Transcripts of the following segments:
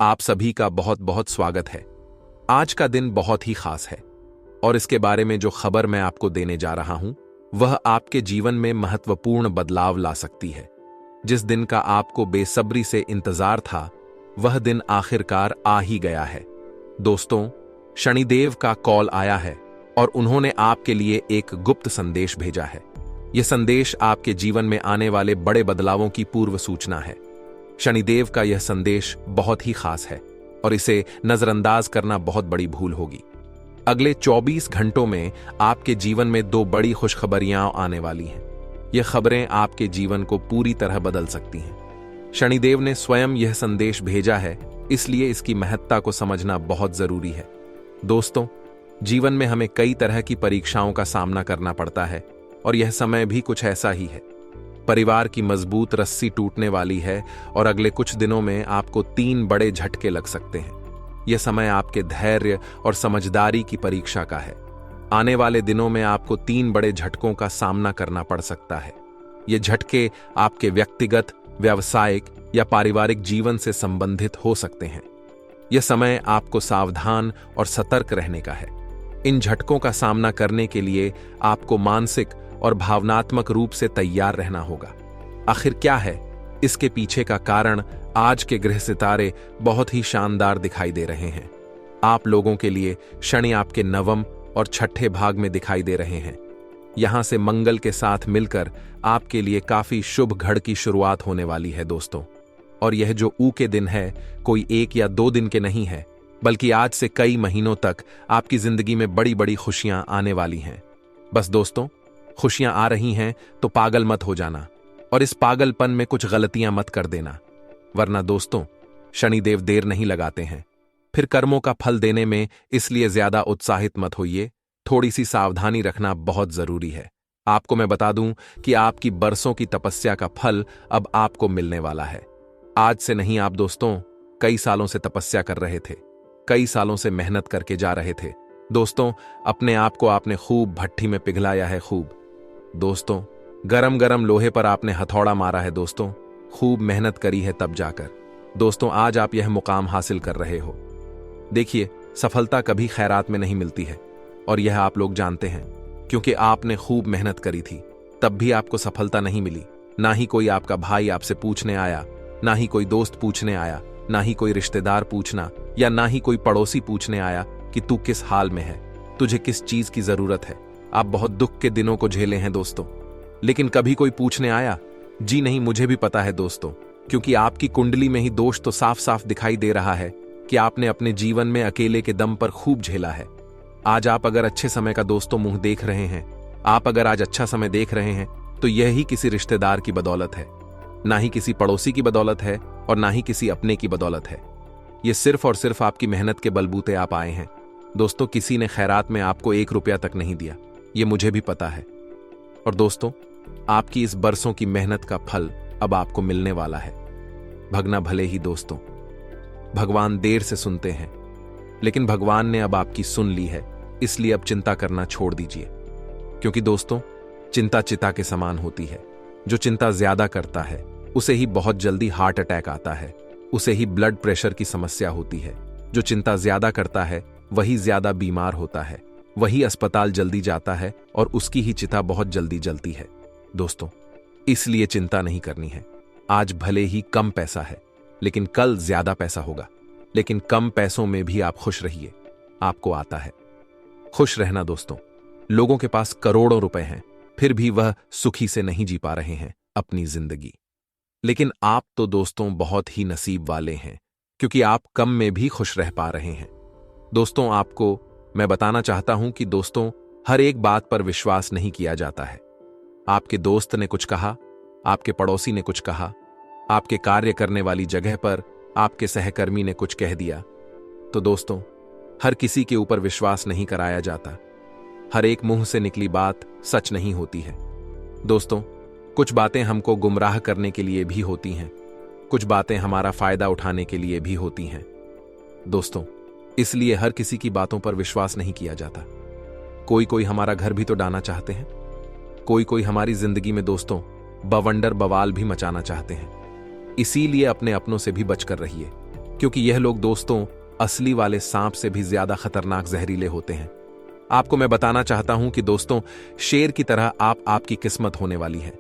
आप सभी का बहुत बहुत स्वागत है। आज का दिन बहुत ही खास है और इसके बारे में जो खबर मैं आपको देने जा रहा हूं वह आपके जीवन में महत्वपूर्ण बदलाव ला सकती है। जिस दिन का आपको बेसब्री से इंतजार था वह दिन आखिरकार आ ही गया है। दोस्तों, शनिदेव का कॉल आया है और उन्होंने आपके लिए एक गुप्त संदेश भेजा है। यह संदेश आपके जीवन में आने वाले बड़े बदलावों की पूर्व सूचना है। शनिदेव का यह संदेश बहुत ही खास है और इसे नजरअंदाज करना बहुत बड़ी भूल होगी। अगले 24 घंटों में आपके जीवन में दो बड़ी खुशखबरियां आने वाली हैं। यह खबरें आपके जीवन को पूरी तरह बदल सकती हैं। शनिदेव ने स्वयं यह संदेश भेजा है, इसलिए इसकी महत्ता को समझना बहुत जरूरी है। दोस्तों, जीवन में हमें कई तरह की परीक्षाओं का सामना करना पड़ता है और यह समय भी कुछ ऐसा ही है। परिवार की मजबूत रस्सी टूटने वाली है और अगले कुछ दिनों में आपको 3 बड़े झटके लग सकते हैं। यह समय आपके धैर्य और समझदारी की परीक्षा का है। आने वाले दिनों में आपको 3 बड़े झटकों का सामना करना पड़ सकता है। ये झटके आपके व्यक्तिगत, व्यावसायिक या पारिवारिक जीवन से संबंधित हो सकते हैं। यह समय आपको सावधान और सतर्क रहने का है। इन झटकों का सामना करने के लिए आपको मानसिक और भावनात्मक रूप से तैयार रहना होगा। आखिर क्या है इसके पीछे का कारण? आज के ग्रह सितारे बहुत ही शानदार दिखाई दे रहे हैं। आप लोगों के लिए शनि आपके 9वें और 6ठे भाग में दिखाई दे रहे हैं। यहां से मंगल के साथ मिलकर आपके लिए काफी शुभ घड़ की शुरुआत होने वाली है दोस्तों। और यह जो ऊ के दिन है कोई 1 या 2 दिन के नहीं है, बल्कि आज से कई महीनों तक आपकी जिंदगी में बड़ी बड़ी खुशियां आने वाली हैं। बस दोस्तों, खुशियां आ रही हैं तो पागल मत हो जाना और इस पागलपन में कुछ गलतियां मत कर देना, वरना दोस्तों शनिदेव देर नहीं लगाते हैं। फिर कर्मों का फल देने में इसलिए ज्यादा उत्साहित मत होइए। थोड़ी सी सावधानी रखना बहुत जरूरी है। आपको मैं बता दूं कि आपकी बरसों की तपस्या का फल अब आपको मिलने वाला है। आज से नहीं, आप दोस्तों कई सालों से तपस्या कर रहे थे, कई सालों से मेहनत करके जा रहे थे। दोस्तों, अपने आप को आपने खूब भट्ठी में पिघलाया है। खूब दोस्तों, गरम गरम लोहे पर आपने हथौड़ा मारा है। दोस्तों, खूब मेहनत करी है तब जाकर दोस्तों आज आप यह मुकाम हासिल कर रहे हो। देखिए, सफलता कभी खैरात में नहीं मिलती है और यह आप लोग जानते हैं, क्योंकि आपने खूब मेहनत करी थी तब भी आपको सफलता नहीं मिली। ना ही कोई आपका भाई आपसे पूछने आया, ना ही कोई दोस्त पूछने आया, ना ही कोई रिश्तेदार पूछना या ना ही कोई पड़ोसी पूछने आया कि तू किस हाल में है, तुझे किस चीज की जरूरत है। आप बहुत दुख के दिनों को झेले हैं दोस्तों, लेकिन कभी कोई पूछने आया? जी नहीं, मुझे भी पता है दोस्तों, क्योंकि आपकी कुंडली में ही दोष तो साफ साफ दिखाई दे रहा है कि आपने अपने जीवन में अकेले के दम पर खूब झेला है। आज आप अगर अच्छे समय का दोस्तों मुंह देख रहे हैं, आप अगर आज अच्छा समय देख रहे हैं, तो यही किसी रिश्तेदार की बदौलत है, ना ही किसी पड़ोसी की बदौलत है और ना ही किसी अपने की बदौलत है। ये सिर्फ और सिर्फ आपकी मेहनत के बलबूते आप आए हैं। दोस्तों, किसी ने खैरात में आपको 1 रुपया तक नहीं दिया, ये मुझे भी पता है। और दोस्तों, आपकी इस बरसों की मेहनत का फल अब आपको मिलने वाला है। भगना भले ही दोस्तों, भगवान देर से सुनते हैं, लेकिन भगवान ने अब आपकी सुन ली है, इसलिए अब चिंता करना छोड़ दीजिए। क्योंकि दोस्तों, चिंता चिता के समान होती है। जो चिंता ज्यादा करता है उसे ही बहुत जल्दी हार्ट अटैक आता है, उसे ही ब्लड प्रेशर की समस्या होती है। जो चिंता ज्यादा करता है वही ज्यादा बीमार होता है, वही अस्पताल जल्दी जाता है और उसकी ही चिता बहुत जल्दी जलती है। दोस्तों, इसलिए चिंता नहीं करनी है। आज भले ही कम पैसा है, लेकिन कल ज्यादा पैसा होगा। लेकिन कम पैसों में भी आप खुश रहिए, आपको आता है खुश रहना। दोस्तों, लोगों के पास करोड़ों रुपए हैं, फिर भी वह सुखी से नहीं जी पा रहे हैं अपनी जिंदगी। लेकिन आप तो दोस्तों बहुत ही नसीब वाले हैं, क्योंकि आप कम में भी खुश रह पा रहे हैं। दोस्तों, आपको मैं बताना चाहता हूं कि दोस्तों, हर एक बात पर विश्वास नहीं किया जाता है। आपके दोस्त ने कुछ कहा, आपके पड़ोसी ने कुछ कहा, आपके कार्य करने वाली जगह पर आपके सहकर्मी ने कुछ कह दिया, तो दोस्तों हर किसी के ऊपर विश्वास नहीं कराया जाता। हर एक मुंह से निकली बात सच नहीं होती है। दोस्तों, कुछ बातें हमको गुमराह करने के लिए भी होती हैं, कुछ बातें हमारा फायदा उठाने के लिए भी होती हैं। दोस्तों, इसलिए हर किसी की बातों पर विश्वास नहीं किया जाता। कोई कोई हमारा घर भी तो डाना चाहते हैं, कोई कोई हमारी जिंदगी में दोस्तों बवंडर बवाल भी मचाना चाहते हैं। इसीलिए अपने अपनों से भी बचकर रहिए, क्योंकि यह लोग दोस्तों असली वाले सांप से भी ज्यादा खतरनाक जहरीले होते हैं। आपको मैं बताना चाहता हूं कि दोस्तों शेर की तरह आपकी किस्मत होने वाली है।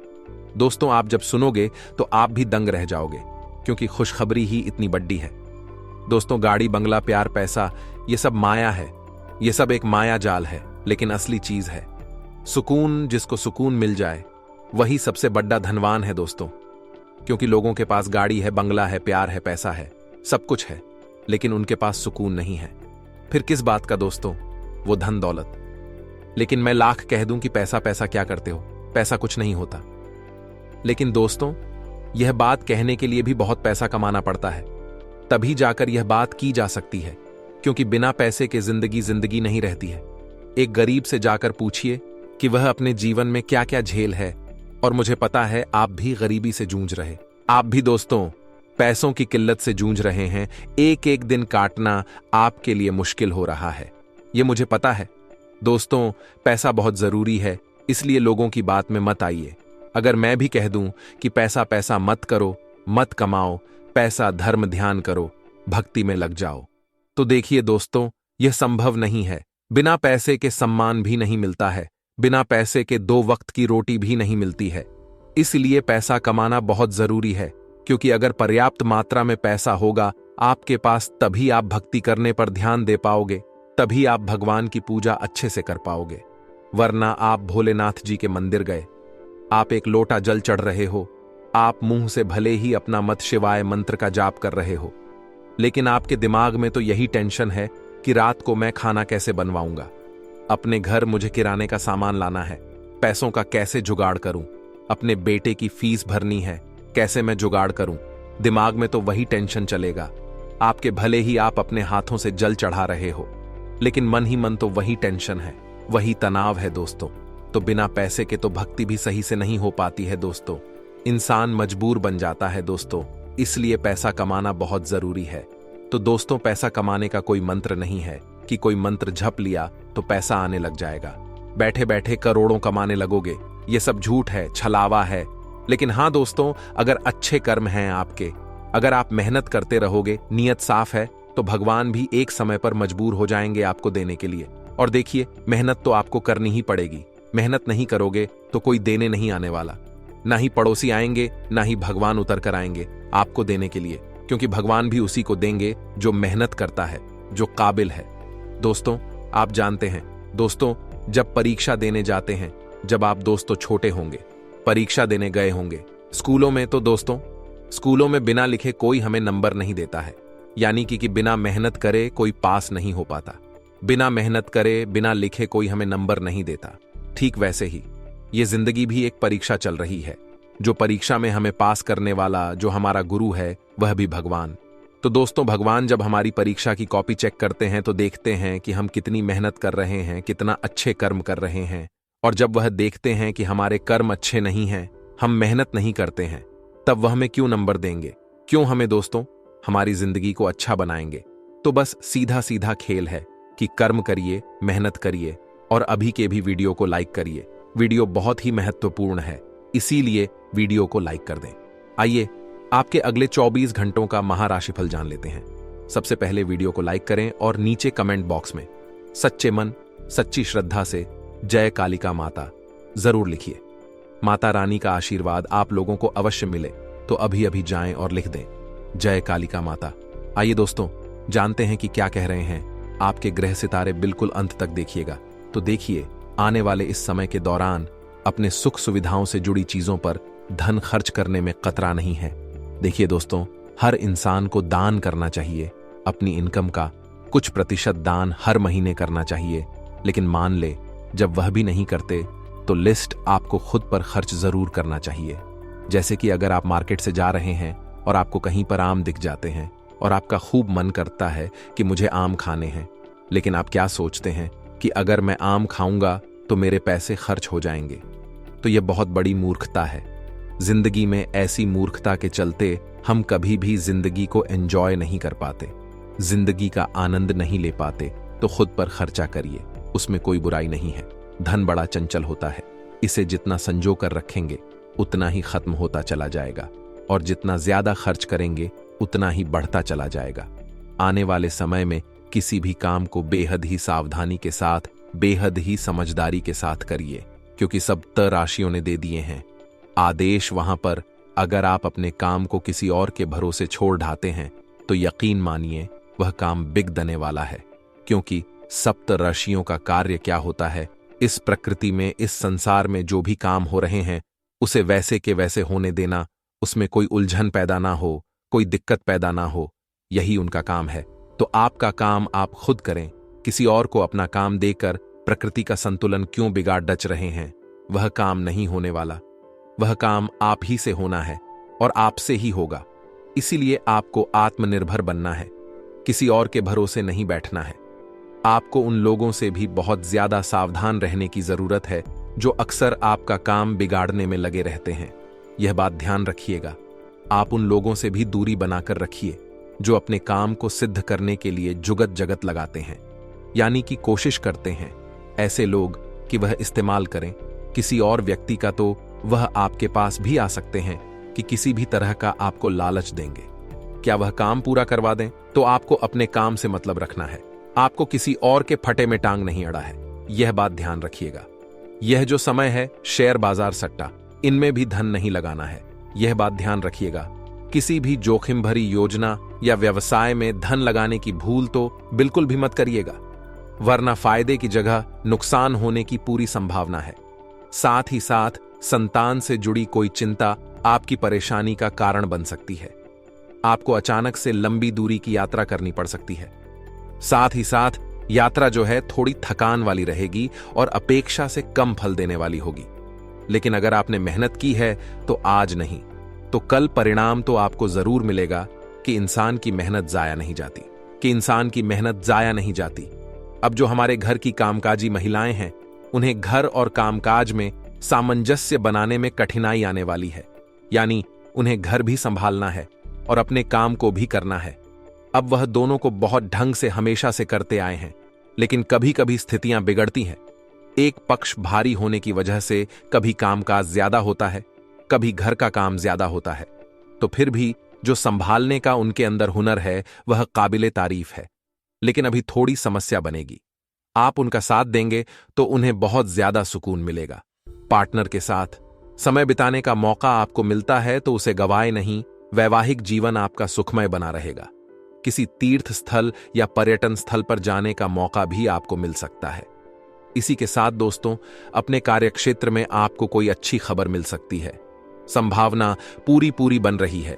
दोस्तों आप जब सुनोगे तो आप भी दंग रह जाओगे, क्योंकि खुशखबरी ही इतनी बड़ी है। दोस्तों गाड़ी, बंगला, प्यार, पैसा, ये सब माया है। ये सब एक माया जाल है, लेकिन असली चीज है सुकून। जिसको सुकून मिल जाए वही सबसे बड़ा धनवान है दोस्तों। क्योंकि लोगों के पास गाड़ी है, बंगला है, प्यार है, पैसा है, सब कुछ है, लेकिन उनके पास सुकून नहीं है। फिर किस बात का दोस्तों? वो धन दौलत। लेकिन मैं लाख कह दूं कि पैसा पैसा क्या करते हो, पैसा कुछ नहीं होता। लेकिन दोस्तों यह बात कहने के लिए भी बहुत पैसा कमाना पड़ता है, तभी जाकर यह बात की जा सकती है। क्योंकि बिना पैसे के जिंदगी नहीं रहती है। एक गरीब से जाकर पूछिए कि वह अपने जीवन में क्या क्या झेल है, और मुझे पता है आप भी गरीबी से जूझ रहे। आप भी दोस्तों पैसों की किल्लत से जूझ रहे हैं। एक एक दिन काटना आपके लिए मुश्किल हो रहा है, यह मुझे पता है। दोस्तों पैसा बहुत जरूरी है, इसलिए लोगों की बात में मत आइए। अगर मैं भी कह दूं कि पैसा पैसा मत करो, मत कमाओ, पैसा धर्म ध्यान करो, भक्ति में लग जाओ, तो देखिए दोस्तों यह संभव नहीं है। बिना पैसे के सम्मान भी नहीं मिलता है, बिना पैसे के 2 वक्त की रोटी भी नहीं मिलती है। इसलिए पैसा कमाना बहुत जरूरी है, क्योंकि अगर पर्याप्त मात्रा में पैसा होगा आपके पास, तभी आप भक्ति करने पर ध्यान दे पाओगे, तभी आप भगवान की पूजा अच्छे से कर पाओगे। वरना आप भोलेनाथ जी के मंदिर गए, आप एक लोटा जल चढ़ रहे हो, आप मुंह से भले ही अपना मत शिवाय मंत्र का जाप कर रहे हो, लेकिन आपके दिमाग में तो यही टेंशन है कि रात को मैं खाना कैसे बनवाऊंगा, अपने घर मुझे किराने का सामान लाना है, पैसों का कैसे जुगाड़ करूं, अपने बेटे की फीस भरनी है, कैसे मैं जुगाड़ करूं। दिमाग में तो वही टेंशन चलेगा। आपके भले ही आप अपने हाथों से जल चढ़ा रहे हो, लेकिन मन ही मन तो वही टेंशन है, वही तनाव है दोस्तों। तो बिना पैसे के तो भक्ति भी सही से नहीं हो पाती है दोस्तों। इंसान मजबूर बन जाता है दोस्तों, इसलिए पैसा कमाना बहुत जरूरी है। तो दोस्तों पैसा कमाने का कोई मंत्र नहीं है कि कोई मंत्र झप लिया तो पैसा आने लग जाएगा, बैठे बैठे करोड़ों कमाने लगोगे। ये सब झूठ है, छलावा है। लेकिन हाँ दोस्तों, अगर अच्छे कर्म हैं आपके, अगर आप मेहनत करते रहोगे, नियत साफ है, तो भगवान भी एक समय पर मजबूर हो जाएंगे आपको देने के लिए। और देखिए मेहनत तो आपको करनी ही पड़ेगी। मेहनत नहीं करोगे तो कोई देने नहीं आने वाला, ना ही पड़ोसी आएंगे, ना ही भगवान उतर कर आएंगे आपको देने के लिए, क्योंकि भगवान भी उसी को देंगे जो मेहनत करता है, जो काबिल है। दोस्तों आप जानते हैं दोस्तों, जब परीक्षा देने जाते हैं, जब आप दोस्तों छोटे होंगे, परीक्षा देने गए होंगे स्कूलों में, तो दोस्तों स्कूलों में बिना लिखे कोई हमें नंबर नहीं देता है। यानी कि बिना मेहनत करे कोई पास नहीं हो पाता, बिना मेहनत करे, बिना लिखे कोई हमें नंबर नहीं देता। ठीक वैसे ही ये जिंदगी भी एक परीक्षा चल रही है। जो परीक्षा में हमें पास करने वाला, जो हमारा गुरु है, वह भी भगवान। तो दोस्तों भगवान जब हमारी परीक्षा की कॉपी चेक करते हैं तो देखते हैं कि हम कितनी मेहनत कर रहे हैं, कितना अच्छे कर्म कर रहे हैं। और जब वह देखते हैं कि हमारे कर्म अच्छे नहीं हैं, हम मेहनत नहीं करते हैं, तब वह हमें क्यों नंबर देंगे? क्यों हमें दोस्तों हमारी जिंदगी को अच्छा बनाएंगे? तो बस सीधा सीधा खेल है कि कर्म करिए, मेहनत करिए, और अभी के भी वीडियो को लाइक करिए। वीडियो बहुत ही महत्वपूर्ण है, इसीलिए वीडियो को लाइक कर दें। आइए आपके अगले 24 घंटों का महाराशिफल जान लेते हैं। सबसे पहले वीडियो को लाइक करें और नीचे कमेंट बॉक्स में सच्चे मन, सच्ची श्रद्धा से जय कालिका माता जरूर लिखिए। माता रानी का आशीर्वाद आप लोगों को अवश्य मिले, तो अभी अभी जाएं और लिख दें जय कालिका माता। आइए दोस्तों जानते हैं कि क्या कह रहे हैं आपके ग्रह सितारे। बिल्कुल अंत तक देखिएगा, तो देखिए आने वाले इस समय के दौरान अपने सुख सुविधाओं से जुड़ी चीजों पर धन खर्च करने में खतरा नहीं है। देखिए दोस्तों, हर इंसान को दान करना चाहिए। अपनी इनकम का कुछ प्रतिशत दान हर महीने करना चाहिए। लेकिन मान ले जब वह भी नहीं करते तो लिस्ट आपको खुद पर खर्च जरूर करना चाहिए। जैसे कि अगर आप मार्केट से जा रहे हैं और आपको कहीं पर आम दिख जाते हैं और आपका खूब मन करता है कि मुझे आम खाने हैं, लेकिन आप क्या सोचते हैं कि अगर मैं आम खाऊंगा तो मेरे पैसे खर्च हो जाएंगे। तो यह बहुत बड़ी मूर्खता है। जिंदगी में ऐसी मूर्खता के चलते हम कभी भी जिंदगी को एंजॉय नहीं कर पाते, जिंदगी का आनंद नहीं ले पाते। तो खुद पर खर्चा करिए, उसमें कोई बुराई नहीं है। धन बड़ा चंचल होता है, इसे जितना संजो कर रखेंगे उतना ही खत्म होता चला जाएगा, और जितना ज्यादा खर्च करेंगे उतना ही बढ़ता चला जाएगा। आने वाले समय में किसी भी काम को बेहद ही सावधानी के साथ, बेहद ही समझदारी के साथ करिए, क्योंकि सब राशियों ने दे दिए हैं आदेश वहां पर। अगर आप अपने काम को किसी और के भरोसे छोड़ ढाते हैं तो यकीन मानिए वह काम बिगड़ने वाला है, क्योंकि सप्त राशियों का कार्य क्या होता है, इस प्रकृति में, इस संसार में जो भी काम हो रहे हैं उसे वैसे के वैसे होने देना, उसमें कोई उलझन पैदा ना हो, कोई दिक्कत पैदा ना हो, यही उनका काम है। तो आपका काम आप खुद करें। किसी और को अपना काम देकर प्रकृति का संतुलन क्यों बिगाड़ डच रहे हैं? वह काम नहीं होने वाला। वह काम आप ही से होना है और आपसे ही होगा। इसीलिए आपको आत्मनिर्भर बनना है, किसी और के भरोसे नहीं बैठना है। आपको उन लोगों से भी बहुत ज्यादा सावधान रहने की जरूरत है जो अक्सर आपका काम बिगाड़ने में लगे रहते हैं। यह बात ध्यान रखिएगा। आप उन लोगों से भी दूरी बनाकर रखिए जो अपने काम को सिद्ध करने के लिए जुगत जगत लगाते हैं, यानी कि कोशिश करते हैं ऐसे लोग कि वह इस्तेमाल करें किसी और व्यक्ति का, तो वह आपके पास भी आ सकते हैं कि किसी भी तरह का आपको लालच देंगे। क्या वह काम पूरा करवा दें? तो आपको अपने काम से मतलब रखना है। आपको किसी और के फटे में टांग नहीं अड़ा है, यह बात ध्यान रखिएगा। यह जो समय है, शेयर बाजार, सट्टा, इनमें भी धन नहीं लगाना है, यह बात ध्यान रखिएगा। किसी भी जोखिम भरी योजना या व्यवसाय में धन लगाने की भूल तो बिल्कुल भी मत करिएगा, वरना फायदे की जगह नुकसान होने की पूरी संभावना है। साथ ही साथ संतान से जुड़ी कोई चिंता आपकी परेशानी का कारण बन सकती है। आपको अचानक से लंबी दूरी की यात्रा करनी पड़ सकती है। साथ ही साथ यात्रा जो है थोड़ी थकान वाली रहेगी और अपेक्षा से कम फल देने वाली होगी। लेकिन अगर आपने मेहनत की है तो आज नहीं तो कल परिणाम तो आपको जरूर मिलेगा कि इंसान की मेहनत जाया नहीं जाती। अब जो हमारे घर की कामकाजी महिलाएं हैं, उन्हें घर और कामकाज में सामंजस्य बनाने में कठिनाई आने वाली है, यानी उन्हें घर भी संभालना है और अपने काम को भी करना है। अब वह दोनों को बहुत ढंग से हमेशा से करते आए हैं, लेकिन कभी कभी स्थितियां बिगड़ती हैं। एक पक्ष भारी होने की वजह से कभी कामकाज ज्यादा होता है, कभी घर का काम ज्यादा होता है, तो फिर भी जो संभालने का उनके अंदर हुनर है वह काबिले तारीफ है। लेकिन अभी थोड़ी समस्या बनेगी। आप उनका साथ देंगे तो उन्हें बहुत ज्यादा सुकून मिलेगा। पार्टनर के साथ समय बिताने का मौका आपको मिलता है तो उसे गवाए नहीं। वैवाहिक जीवन आपका सुखमय बना रहेगा। किसी तीर्थ स्थल या पर्यटन स्थल पर जाने का मौका भी आपको मिल सकता है। इसी के साथ दोस्तों, अपने कार्यक्षेत्र में आपको कोई अच्छी खबर मिल सकती है। संभावना पूरी बन रही है।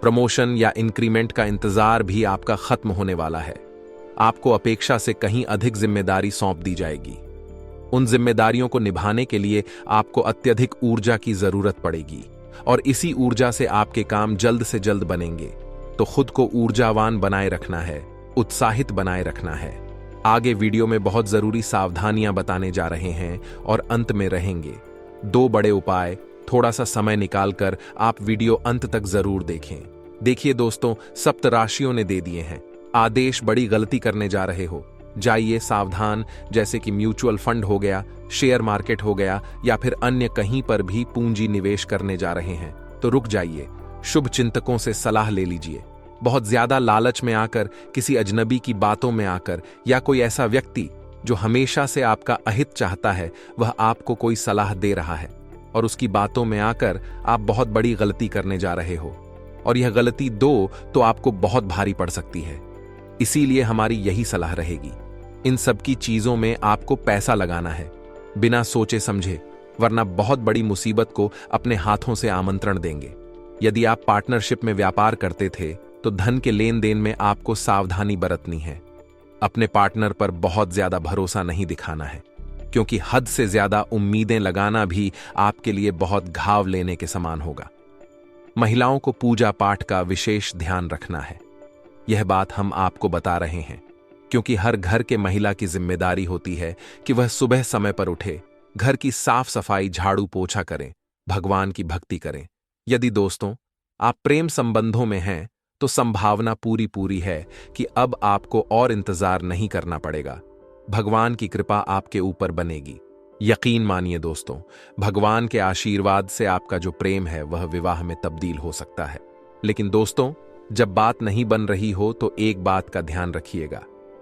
प्रमोशन या इंक्रीमेंट का इंतजार भी आपका खत्म होने वाला है। आपको अपेक्षा से कहीं अधिक जिम्मेदारी सौंप दी जाएगी। उन जिम्मेदारियों को निभाने के लिए आपको अत्यधिक ऊर्जा की जरूरत पड़ेगी और इसी ऊर्जा से आपके काम जल्द से जल्द बनेंगे। तो खुद को ऊर्जावान बनाए रखना है, उत्साहित बनाए रखना है। आगे वीडियो में बहुत जरूरी सावधानियां बताने जा रहे हैं और अंत में रहेंगे 2 बड़े उपाय। थोड़ा सा समय निकालकर आप वीडियो अंत तक जरूर देखें। देखिए दोस्तों, सप्त राशियों ने दे दिए हैं आदेश। बड़ी गलती करने जा रहे हो, जाइए सावधान। जैसे कि म्यूचुअल फंड हो गया, शेयर मार्केट हो गया, या फिर अन्य कहीं पर भी पूंजी निवेश करने जा रहे हैं तो रुक जाइए। शुभ चिंतकों से सलाह ले लीजिए। बहुत ज्यादा लालच में आकर, किसी अजनबी की बातों में आकर, या कोई ऐसा व्यक्ति जो हमेशा से आपका अहित चाहता है, वह आपको कोई सलाह दे रहा है और उसकी बातों में आकर आप बहुत बड़ी गलती करने जा रहे हो, और यह गलती 2 तो आपको बहुत भारी पड़ सकती है। इसीलिए हमारी यही सलाह रहेगी, इन सब की चीजों में आपको पैसा लगाना है बिना सोचे समझे, वरना बहुत बड़ी मुसीबत को अपने हाथों से आमंत्रण देंगे। यदि आप पार्टनरशिप में व्यापार करते थे तो धन के लेन देन में आपको सावधानी बरतनी है। अपने पार्टनर पर बहुत ज्यादा भरोसा नहीं दिखाना है, क्योंकि हद से ज्यादा उम्मीदें लगाना भी आपके लिए बहुत घाव लेने के समान होगा। महिलाओं को पूजा पाठ का विशेष ध्यान रखना है। यह बात हम आपको बता रहे हैं क्योंकि हर घर के महिला की जिम्मेदारी होती है कि वह सुबह समय पर उठे, घर की साफ सफाई, झाड़ू पोछा करें, भगवान की भक्ति करें। यदि दोस्तों आप प्रेम संबंधों में हैं तो संभावना पूरी है कि अब आपको और इंतजार नहीं करना पड़ेगा। भगवान की कृपा आपके ऊपर बनेगी। यकीन मानिए दोस्तों, भगवान के आशीर्वाद से आपका जो प्रेम है वह विवाह में तब्दील हो सकता है। लेकिन दोस्तों, जब बात नहीं बन रही हो तो एक बात का ध्यान रखिएगा,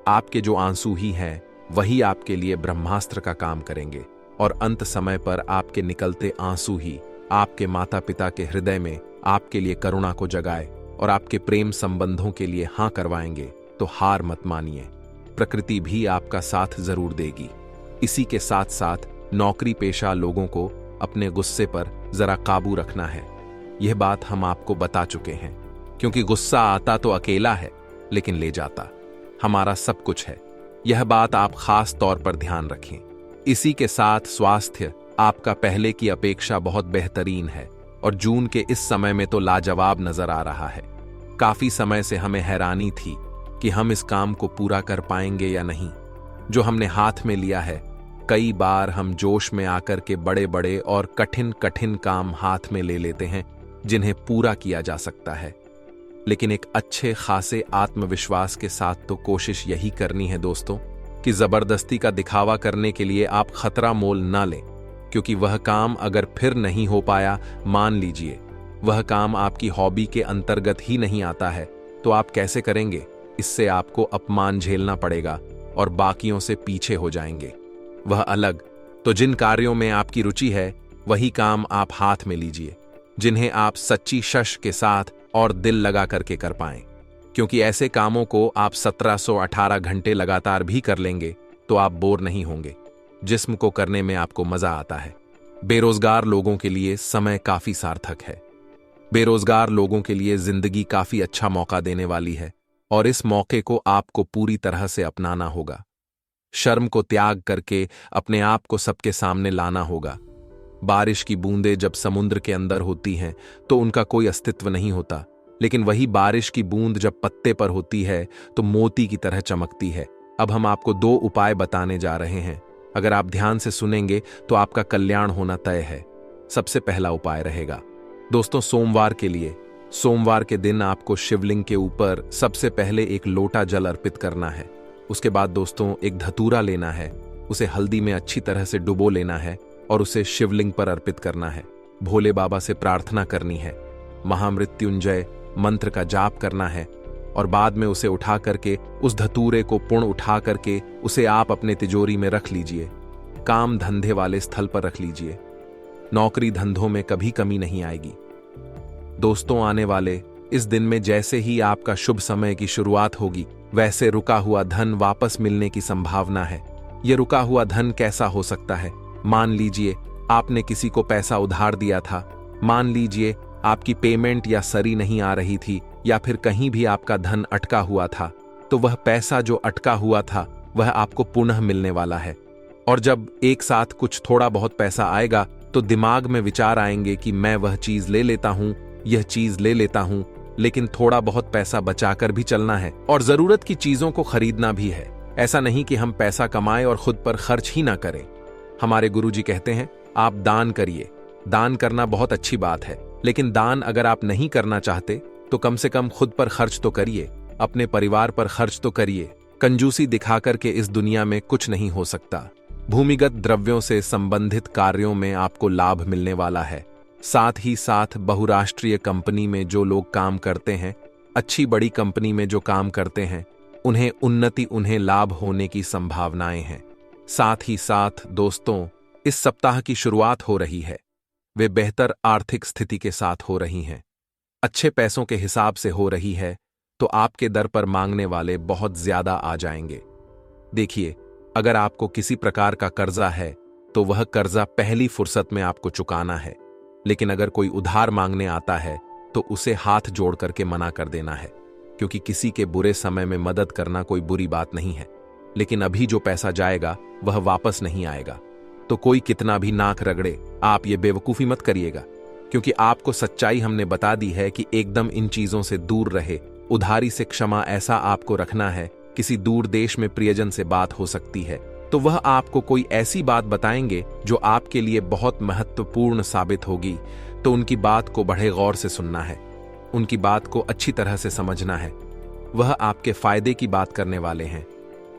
आपके जो आंसू ही हैं वही आपके लिए ब्रह्मास्त्र का काम करेंगे और अंत समय पर आपके निकलते आंसू ही आपके माता पिता के हृदय में आपके लिए करुणा को जगाए और आपके प्रेम संबंधों के लिए हां करवाएंगे। तो हार मत मानिए, प्रकृति भी आपका साथ जरूर देगी। इसी के साथ साथ नौकरी पेशा लोगों को अपने गुस्से पर जरा काबू रखना है। यह बात हम आपको बता चुके हैं, क्योंकि गुस्सा आता तो अकेला है लेकिन ले जाता हमारा सब कुछ है। यह बात आप खास तौर पर ध्यान रखें। इसी के साथ स्वास्थ्य आपका पहले की अपेक्षा बहुत बेहतरीन है और जून के इस समय में तो लाजवाब नजर आ रहा है। काफी समय से हमें हैरानी थी कि हम इस काम को पूरा कर पाएंगे या नहीं। जो हमने हाथ में लिया है, कई बार हम जोश में आकर के बड़े बड़े और कठिन कठिन काम हाथ में ले लेते हैं जिन्हें पूरा किया जा सकता है, लेकिन एक अच्छे खासे आत्मविश्वास के साथ तो कोशिश यही करनी है दोस्तों कि जबरदस्ती का दिखावा करने के लिए आप खतरा मोल ना लें, क्योंकि वह काम अगर फिर नहीं हो पाया, मान लीजिए वह काम आपकी हॉबी के अंतर्गत ही नहीं आता है, तो आप कैसे करेंगे? इससे आपको अपमान झेलना पड़ेगा और बाकियों से पीछे हो जाएंगे। वह अलग, तो जिन कार्यों में आपकी रुचि है वही काम आप हाथ में लीजिए, जिन्हें आप सच्ची शश के साथ और दिल लगा करके कर पाएं, क्योंकि ऐसे कामों को आप 1718 घंटे लगातार भी कर लेंगे तो आप बोर नहीं होंगे। जिस्म को करने में आपको मजा आता है। बेरोजगार लोगों के लिए समय काफी सार्थक है। बेरोजगार लोगों के लिए जिंदगी काफी अच्छा मौका देने वाली है और इस मौके को आपको पूरी तरह से अपनाना होगा। शर्म को त्याग करके अपने आप को सबके सामने लाना होगा। बारिश की बूंदें जब समुद्र के अंदर होती हैं तो उनका कोई अस्तित्व नहीं होता, लेकिन वही बारिश की बूंद जब पत्ते पर होती है तो मोती की तरह चमकती है। अब हम आपको 2 उपाय बताने जा रहे हैं। अगर आप ध्यान से सुनेंगे तो आपका कल्याण होना तय है। सबसे पहला उपाय रहेगा दोस्तों सोमवार के लिए। सोमवार के दिन आपको शिवलिंग के ऊपर सबसे पहले एक लोटा जल अर्पित करना है। उसके बाद दोस्तों एक धतूरा लेना है, उसे हल्दी में अच्छी तरह से डुबो लेना है और उसे शिवलिंग पर अर्पित करना है। भोले बाबा से प्रार्थना करनी है, महामृत्युंजय मंत्र का जाप करना है और बाद में उसे उठा करके उस धतूरे को पुण्य उठा करके उसे आप अपने तिजोरी में रख लीजिए। काम धंधे वाले स्थल पर रख लीजिए। नौकरी धंधों में कभी कमी नहीं आएगी। दोस्तों आने वाले इस दिन में जैसे ही आपका शुभ समय की शुरुआत होगी, वैसे रुका हुआ धन वापस मिलने की संभावना है। यह रुका हुआ धन कैसा हो सकता है? मान लीजिए आपने किसी को पैसा उधार दिया था, मान लीजिए आपकी पेमेंट या सरी नहीं आ रही थी, या फिर कहीं भी आपका धन अटका हुआ था, तो वह पैसा जो अटका हुआ था वह आपको पुनः मिलने वाला है। और जब एक साथ कुछ थोड़ा बहुत पैसा आएगा तो दिमाग में विचार आएंगे कि मैं वह चीज ले लेता हूं, यह चीज ले लेता हूं, लेकिन थोड़ा बहुत पैसा बचाकर भी चलना है और जरूरत की चीजों को खरीदना भी है। ऐसा नहीं कि हम पैसा कमाएं और खुद पर खर्च ही ना करें। हमारे गुरुजी कहते हैं आप दान करिए। दान करना बहुत अच्छी बात है, लेकिन दान अगर आप नहीं करना चाहते तो कम से कम खुद पर खर्च तो करिए, अपने परिवार पर खर्च तो करिए। कंजूसी दिखाकर के इस दुनिया में कुछ नहीं हो सकता। भूमिगत द्रव्यों से संबंधित कार्यों में आपको लाभ मिलने वाला है। साथ ही साथ बहुराष्ट्रीय कंपनी में जो लोग काम करते हैं, अच्छी बड़ी कंपनी में जो काम करते हैं, उन्हें उन्नति, उन्हें लाभ होने की संभावनाएं हैं। साथ ही साथ दोस्तों इस सप्ताह की शुरुआत हो रही है, वे बेहतर आर्थिक स्थिति के साथ हो रही हैं, अच्छे पैसों के हिसाब से हो रही है, तो आपके दर पर मांगने वाले बहुत ज्यादा आ जाएंगे। देखिए, अगर आपको किसी प्रकार का कर्जा है तो वह कर्जा पहली फुर्सत में आपको चुकाना है, लेकिन अगर कोई उधार मांगने आता है तो उसे हाथ जोड़ करके मना कर देना है, क्योंकि किसी के बुरे समय में मदद करना कोई बुरी बात नहीं है, लेकिन अभी जो पैसा जाएगा वह वापस नहीं आएगा। तो कोई कितना भी नाक रगड़े, आप ये बेवकूफी मत करिएगा, क्योंकि आपको सच्चाई हमने बता दी है कि एकदम इन चीजों से दूर रहे। उधारी से क्षमा ऐसा आपको रखना है। किसी दूर देश में प्रियजन से बात हो सकती है तो वह आपको कोई ऐसी बात बताएंगे जो आपके लिए बहुत महत्वपूर्ण साबित होगी, तो उनकी बात को बड़े गौर से सुनना है, उनकी बात को अच्छी तरह से समझना है। वह आपके फायदे की बात करने वाले हैं।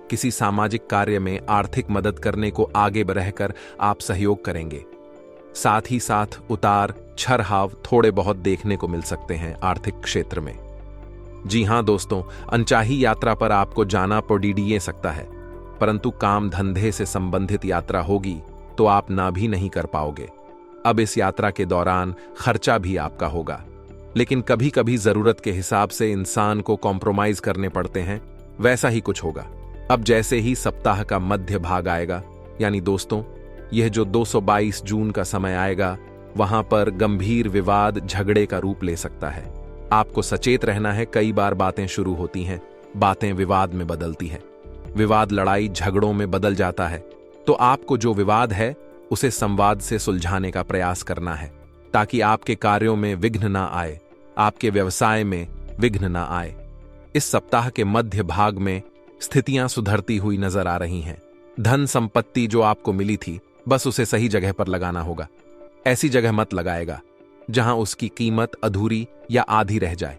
किसी सामाजिक कार्य में आर्थिक मदद करने को आगे रहकर आप सहयोग करेंगे। साथ ही साथ उतार चढ़ाव थोड़े बहुत देखने को मिल सकते हैं आर्थिक क्षेत्र में। जी हाँ दोस्तों, अनचाही यात्रा पर आपको जाना पड़ सकता है, परंतु काम धंधे से संबंधित यात्रा होगी तो आप ना भी नहीं कर पाओगे। अब इस यात्रा के दौरान खर्चा भी आपका होगा, लेकिन कभी कभी जरूरत के हिसाब से इंसान को कॉम्प्रोमाइज करने पड़ते हैं, वैसा ही कुछ होगा। अब जैसे ही सप्ताह का मध्य भाग आएगा, यानी दोस्तों यह जो 222 जून का समय आएगा, वहां पर गंभीर विवाद झगड़े का रूप ले सकता है। आपको सचेत रहना है। कई बार बातें शुरू होती हैं, बातें विवाद में बदलती हैं, विवाद लड़ाई झगड़ों में बदल जाता है। तो आपको जो विवाद है उसे संवाद से सुलझाने का प्रयास करना है, ताकि आपके कार्यों में विघ्न ना आए, आपके व्यवसाय में विघ्न ना आए। इस सप्ताह के मध्य भाग में स्थितियां सुधरती हुई नजर आ रही हैं। धन संपत्ति जो आपको मिली थी, बस उसे सही जगह पर लगाना होगा। ऐसी जगह मत लगाएगा जहां उसकी कीमत अधूरी या आधी रह जाए।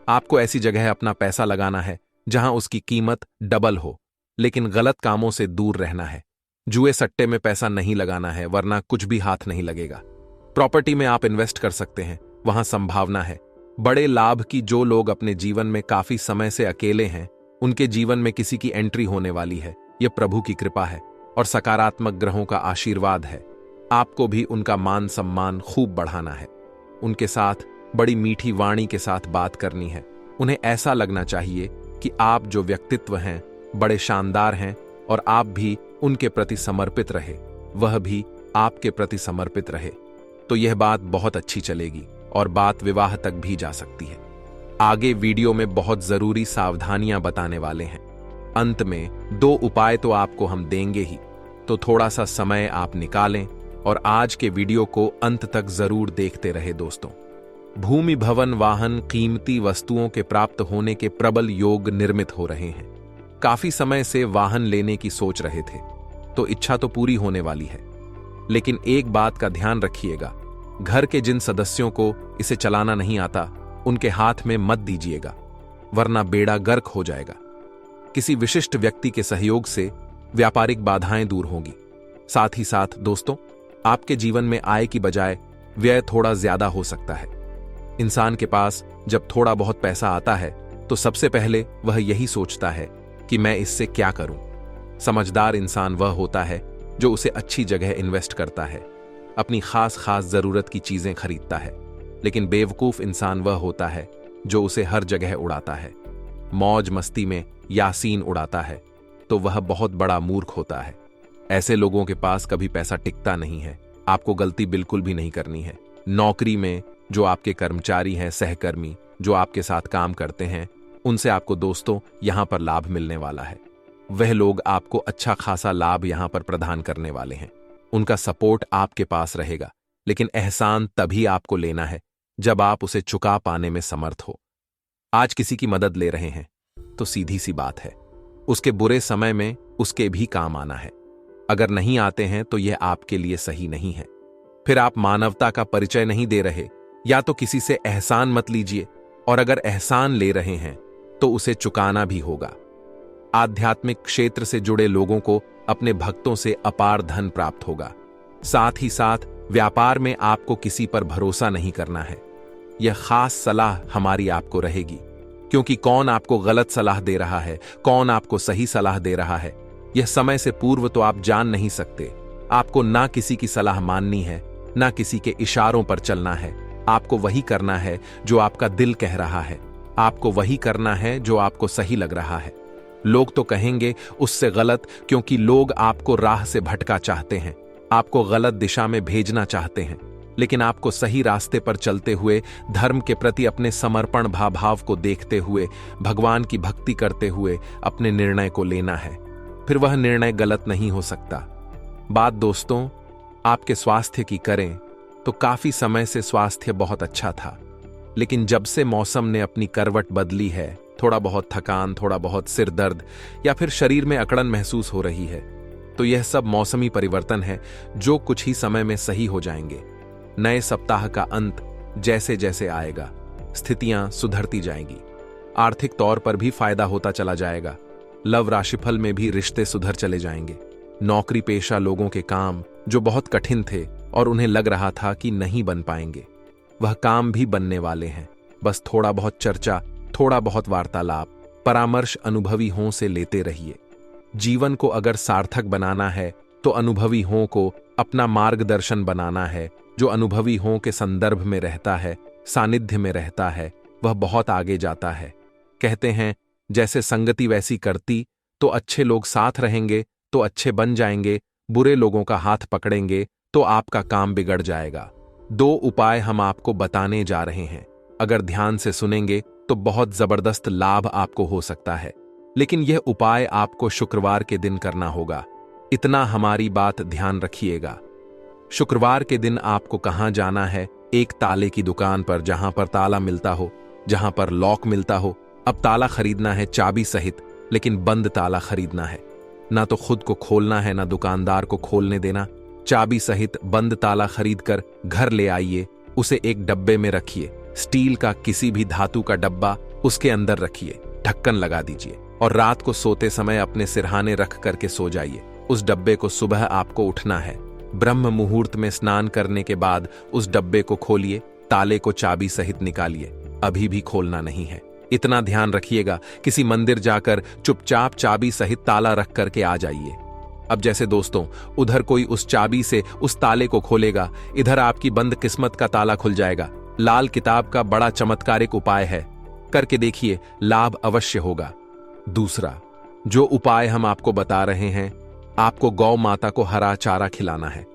आपको ऐसी जगह अपना पैसा लगाना है जहां उसकी कीमत डबल हो, लेकिन गलत कामों से दूर रहना है। जुए सट्टे में पैसा नहीं लगाना है, वरना कुछ भी हाथ नहीं लगेगा। प्रॉपर्टी में आप इन्वेस्ट कर सकते हैं, वहां संभावना है बड़े लाभ की। जो लोग अपने जीवन में काफी समय से अकेले हैं, उनके जीवन में किसी की एंट्री होने वाली है। यह प्रभु की कृपा है और सकारात्मक ग्रहों का आशीर्वाद है। आपको भी उनका मान सम्मान खूब बढ़ाना है। उनके साथ बड़ी मीठी वाणी के साथ बात करनी है। उन्हें ऐसा लगना चाहिए कि आप जो व्यक्तित्व हैं बड़े शानदार हैं और आप भी उनके प्रति समर्पित रहे, वह भी आपके प्रति समर्पित रहे। तो यह बात बहुत अच्छी चलेगी और बात विवाह तक भी जा सकती है। आगे वीडियो में बहुत जरूरी सावधानियां बताने वाले हैं। अंत में 2 उपाय तो आपको हम देंगे ही, तो थोड़ा सा समय आप निकालें और आज के वीडियो को अंत तक जरूर देखते रहे दोस्तों। भूमि, भवन, वाहन, कीमती वस्तुओं के प्राप्त होने के प्रबल योग निर्मित हो रहे हैं। काफी समय से वाहन लेने की सोच रहे थे, तो इच्छा तो पूरी होने वाली है। लेकिन एक बात का ध्यान रखिएगा, घर के जिन सदस्यों को इसे चलाना नहीं आता, उनके हाथ में मत दीजिएगा, वरना बेड़ा गर्क हो जाएगा। किसी विशिष्ट व्यक्ति के सहयोग से व्यापारिक बाधाएं दूर होंगी। साथ ही साथ दोस्तों, आपके जीवन में आय की बजाय व्यय थोड़ा ज्यादा हो सकता है। इंसान के पास जब थोड़ा बहुत पैसा आता है, तो सबसे पहले वह यही सोचता है कि मैं इससे क्या करूं। समझदार इंसान वह होता है जो उसे अच्छी जगह इन्वेस्ट करता है, अपनी खास जरूरत की चीजें खरीदता है। लेकिन बेवकूफ इंसान वह होता है जो उसे हर जगह उड़ाता है, मौज मस्ती में यासीन उड़ाता है, तो वह बहुत बड़ा मूर्ख होता है। ऐसे लोगों के पास कभी पैसा टिकता नहीं है। आपको गलती बिल्कुल भी नहीं करनी है। नौकरी में जो आपके कर्मचारी हैं, सहकर्मी जो आपके साथ काम करते हैं, उनसे आपको दोस्तों यहां पर लाभ मिलने वाला है। वह लोग आपको अच्छा खासा लाभ यहां पर प्रदान करने वाले हैं। उनका सपोर्ट आपके पास रहेगा, लेकिन एहसान तभी आपको लेना है जब आप उसे चुका पाने में समर्थ हो। आज किसी की मदद ले रहे हैं तो सीधी सी बात है, उसके बुरे समय में उसके भी काम आना है। अगर नहीं आते हैं तो यह आपके लिए सही नहीं है। फिर आप मानवता का परिचय नहीं दे रहे। या तो किसी से एहसान मत लीजिए, और अगर एहसान ले रहे हैं तो उसे चुकाना भी होगा। आध्यात्मिक क्षेत्र से जुड़े लोगों को अपने भक्तों से अपार धन प्राप्त होगा। साथ ही साथ व्यापार में आपको किसी पर भरोसा नहीं करना है। यह खास सलाह हमारी आपको रहेगी, क्योंकि कौन आपको गलत सलाह दे रहा है, कौन आपको सही सलाह दे रहा है, यह समय से पूर्व तो आप जान नहीं सकते। आपको ना किसी की सलाह माननी है, ना किसी के इशारों पर चलना है। आपको वही करना है जो आपका दिल कह रहा है। आपको वही करना है जो आपको सही लग रहा है। लोग तो कहेंगे उससे गलत, क्योंकि लोग आपको राह से भटका चाहते हैं, आपको गलत दिशा में भेजना चाहते हैं। लेकिन आपको सही रास्ते पर चलते हुए, धर्म के प्रति अपने समर्पण भाव को देखते हुए, भगवान की भक्ति करते हुए अपने निर्णय को लेना है। फिर वह निर्णय गलत नहीं हो सकता। बात दोस्तों आपके स्वास्थ्य की करें तो काफी समय से स्वास्थ्य बहुत अच्छा था, लेकिन जब से मौसम ने अपनी करवट बदली है, थोड़ा बहुत थकान, थोड़ा बहुत सिर दर्द या फिर शरीर में अकड़न महसूस हो रही है। तो यह सब मौसमी परिवर्तन है जो कुछ ही समय में सही हो जाएंगे। नए सप्ताह का अंत जैसे जैसे आएगा, स्थितियां सुधरती जाएंगी। आर्थिक तौर पर भी फायदा होता चला जाएगा। लव राशिफल में भी रिश्ते सुधर चले जाएंगे। नौकरी पेशा लोगों के काम जो बहुत कठिन थे और उन्हें लग रहा था कि नहीं बन पाएंगे, वह काम भी बनने वाले हैं। बस थोड़ा बहुत चर्चा थोड़ा बहुत वार्तालाप, परामर्श अनुभवी हों से लेते रहिए। जीवन को अगर सार्थक बनाना है तो अनुभवी हों को अपना मार्गदर्शन बनाना है। जो अनुभवी हों के संदर्भ में रहता है, सानिध्य में रहता है, वह बहुत आगे जाता है। कहते हैं जैसे संगति वैसी करती, तो अच्छे लोग साथ रहेंगे तो अच्छे बन जाएंगे, बुरे लोगों का हाथ पकड़ेंगे तो आपका काम बिगड़ जाएगा। 2 उपाय हम आपको बताने जा रहे हैं। अगर ध्यान से सुनेंगे तो बहुत जबरदस्त लाभ आपको हो सकता है, लेकिन यह उपाय आपको शुक्रवार के दिन करना होगा। इतना हमारी बात ध्यान रखिएगा। शुक्रवार के दिन आपको कहां जाना है? एक ताले की दुकान पर, जहां पर ताला मिलता हो, जहां पर लॉक मिलता हो। अब ताला खरीदना है चाबी सहित, लेकिन बंद ताला खरीदना है। ना तो खुद को खोलना है, ना दुकानदार को खोलने देना। चाबी सहित बंद ताला खरीदकर घर ले आइए, उसे एक डब्बे में रखिए। स्टील का किसी भी धातु का डब्बा, उसके अंदर रखिए, ढक्कन लगा दीजिए और रात को सोते समय अपने सिरहाने रख करके सो जाइए। उस डब्बे को सुबह आपको उठना है। ब्रह्म मुहूर्त में स्नान करने के बाद उस डब्बे को खोलिए, ताले को चाबी सहित निकालिए। अभी भी खोलना नहीं है। इतना ध्यान रखिएगा। किसी मंदिर जाकर चुपचाप चाबी सहित ताला रख करके आ जाइए। अब जैसे दोस्तों, उधर कोई उस चाबी से उस ताले को खोलेगा, इधर आपकी बंद किस्मत का ताला खुल जाएगा। लाल किताब का बड़ा चमत्कारिक उपाय है, करके देखिए, लाभ अवश्य होगा। दूसरा जो उपाय हम आपको बता रहे हैं, आपको गौ माता को हरा चारा खिलाना है।